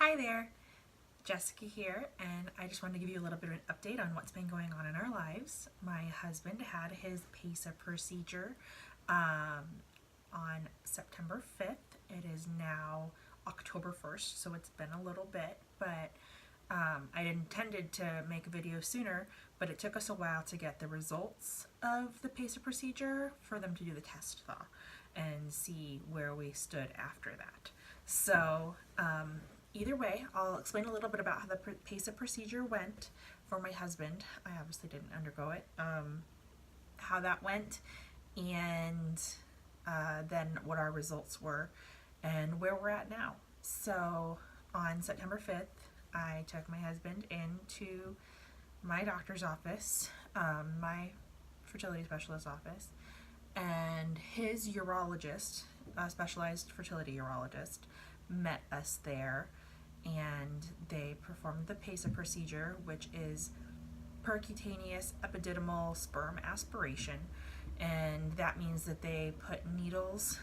Hi there, Jessica here, and I just wanted to give you a little bit of an update on what's been going on in our lives. My husband had his PESA procedure on September 5th. It is now October 1st, so it's been a little bit, but I intended to make a video sooner, but it took us a while to get the results of the PESA procedure for them to do the test thaw and see where we stood after that. So, either way, I'll explain a little bit about how the PESA procedure went for my husband. I obviously didn't undergo it. How that went, and then what our results were, and where we're at now. So on September 5th, I took my husband into my doctor's office, my fertility specialist office, and his urologist, a specialized fertility urologist, met us there, and they performed the PESA procedure, which is percutaneous epididymal sperm aspiration, and that means that they put needles,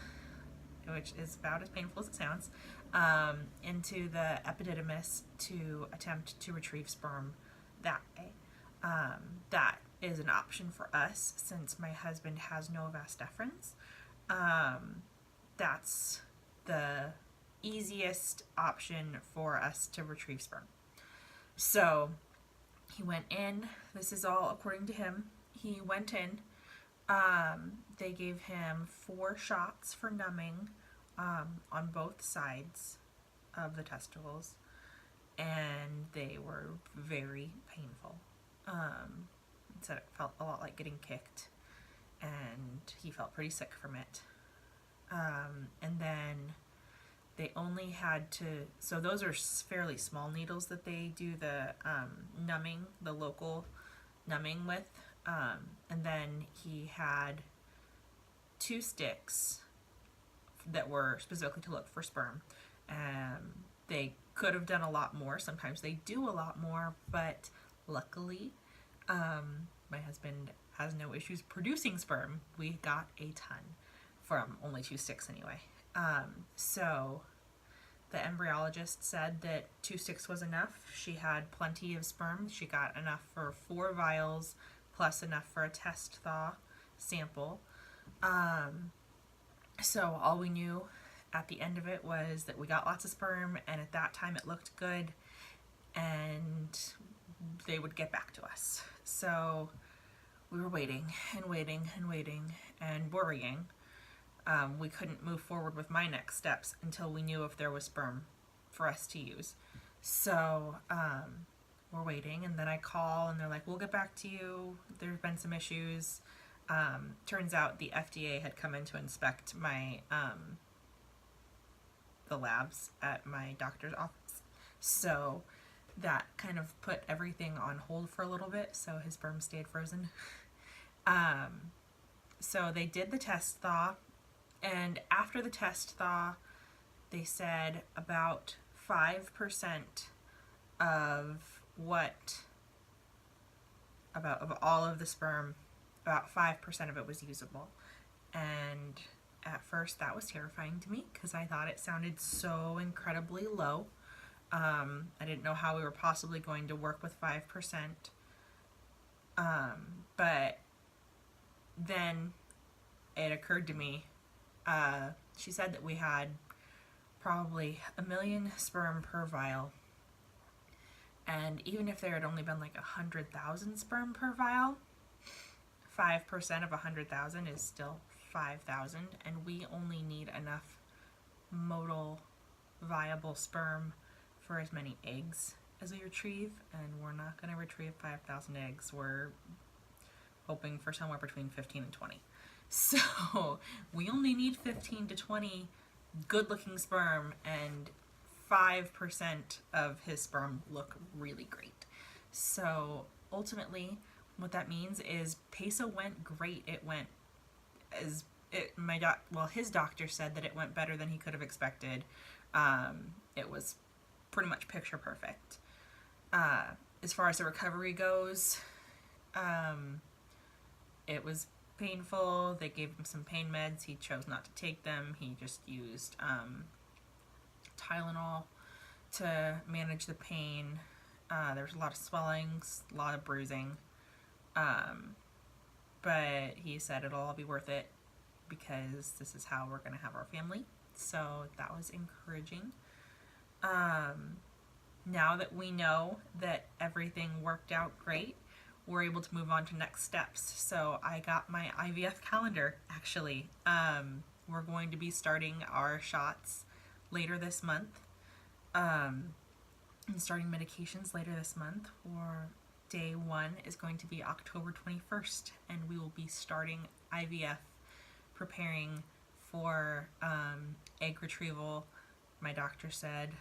which is about as painful as it sounds, into the epididymis to attempt to retrieve sperm that way. That is an option for us since my husband has no vas deferens. That's the easiest option for us to retrieve sperm. So he went in. This is all according to him. He went in. They gave him 4 shots for numbing on both sides of the testicles, and they were very painful. He said it felt a lot like getting kicked, and he felt pretty sick from it. And then they only had to, so those are fairly small needles that they do the numbing, the local numbing with. And then he had 2 sticks that were specifically to look for sperm. They could have done a lot more. Sometimes they do a lot more, but luckily, my husband has no issues producing sperm. We got a ton from only 2 sticks anyway. So the embryologist said that 2 sticks was enough. She had plenty of sperm. She got enough for 4 vials, plus enough for a test thaw sample. So all we knew at the end of it was that we got lots of sperm, and at that time it looked good, and they would get back to us. So we were waiting and waiting and waiting and worrying. We couldn't move forward with my next steps until we knew if there was sperm for us to use. So we're waiting, and then I call, and they're like, we'll get back to you. There's been some issues. Turns out the FDA had come in to inspect my the labs at my doctor's office. So that kind of put everything on hold for a little bit, so his sperm stayed frozen. So they did the test thaw, and after the test thaw, they said about 5% of of all of the sperm, about 5% of it was usable. And at first that was terrifying to me because I thought it sounded so incredibly low. I didn't know how we were possibly going to work with 5%. But then it occurred to me, she said that we had probably 1 million sperm per vial. And even if there had only been like 100,000 sperm per vial, 5% of 100,000 is still 5,000, and we only need enough motile viable sperm for as many eggs as we retrieve, and we're not going to retrieve 5,000 eggs. We're hoping for somewhere between 15 and 20. So we only need 15 to 20 good-looking sperm, and 5% of his sperm look really great. So ultimately, what that means is PESA went great. It went as his doctor said that it went better than he could have expected. It was pretty much picture perfect. As far as the recovery goes, it was painful. They gave him some pain meds. He chose not to take them. He just used Tylenol to manage the pain. There's a lot of swellings, a lot of bruising. But he said it'll all be worth it because this is how we're going to have our family. So that was encouraging. Now that we know that everything worked out great, we're able to move on to next steps. So I got my IVF calendar, actually. We're going to be starting our shots later this month, and starting medications later this month. Or day 1 is going to be October 21st, and we will be starting IVF, preparing for egg retrieval. My doctor said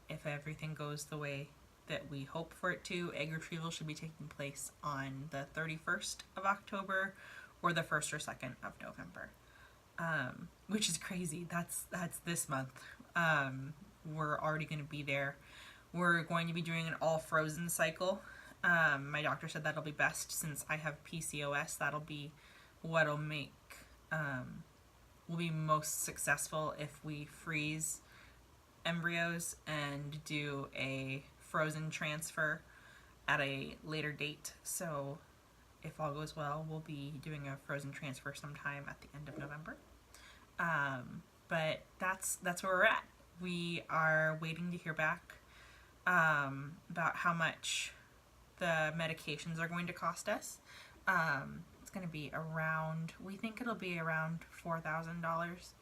if everything goes the way that we hope for it to, egg retrieval should be taking place on the 31st of October or the 1st or 2nd of November, which is crazy. That's this month. We're already going to be there. We're going to be doing an all frozen cycle. My doctor said that'll be best since I have PCOS. That'll be what'll make will be most successful if we freeze embryos and do a frozen transfer at a later date. So if all goes well, we'll be doing a frozen transfer sometime at the end of November. But that's where we're at. We are waiting to hear back about how much the medications are going to cost us. It's going to be around, we think it'll be around $4,000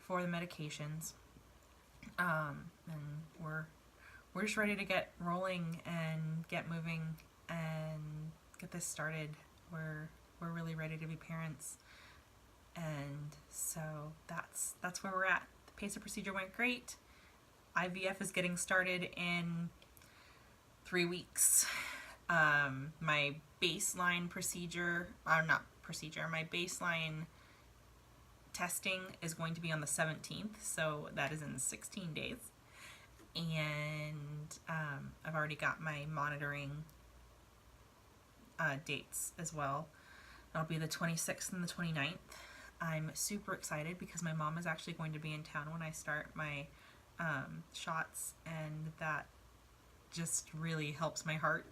for the medications. And we're just ready to get rolling and get moving and get this started. We're really ready to be parents, and so that's where we're at. The PESA procedure went great. IVF is getting started in 3 weeks. My baseline my baseline testing is going to be on the 17th, so that is in 16 days. And I've already got my monitoring dates as well. That'll be the 26th and the 29th. I'm super excited because my mom is actually going to be in town when I start my shots, and that just really helps my heart.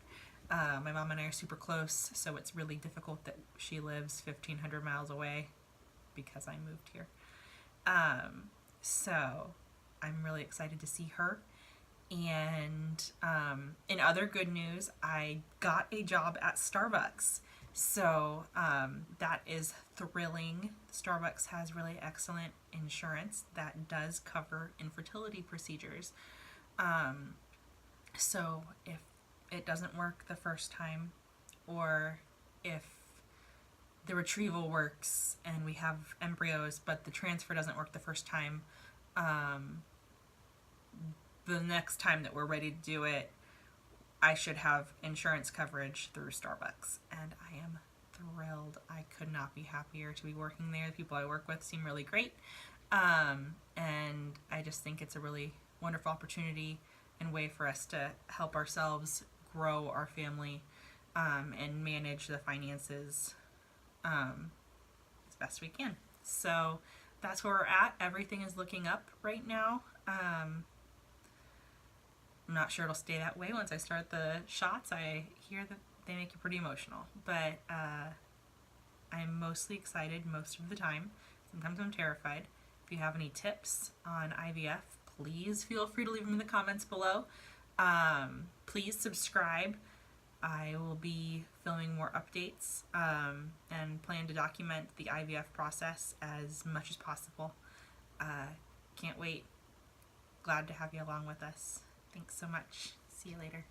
My mom and I are super close, so it's really difficult that she lives 1,500 miles away because I moved here. So I'm really excited to see her. And in other good news, I got a job at Starbucks. So that is thrilling. Starbucks has really excellent insurance that does cover infertility procedures. So if it doesn't work the first time, or if the retrieval works and we have embryos but the transfer doesn't work the first time, the next time that we're ready to do it, I should have insurance coverage through Starbucks, and I am thrilled. I could not be happier to be working there. The people I work with seem really great, and I just think it's a really wonderful opportunity and way for us to help ourselves grow our family, and manage the finances as best we can. So that's where we're at. Everything is looking up right now. I'm not sure it'll stay that way once I start the shots. I hear that they make you pretty emotional, but I'm mostly excited most of the time. Sometimes I'm terrified. If you have any tips on IVF, please feel free to leave them in the comments below. Please subscribe. I will be filming more updates and plan to document the IVF process as much as possible. Can't wait. Glad to have you along with us. Thanks so much. See you later.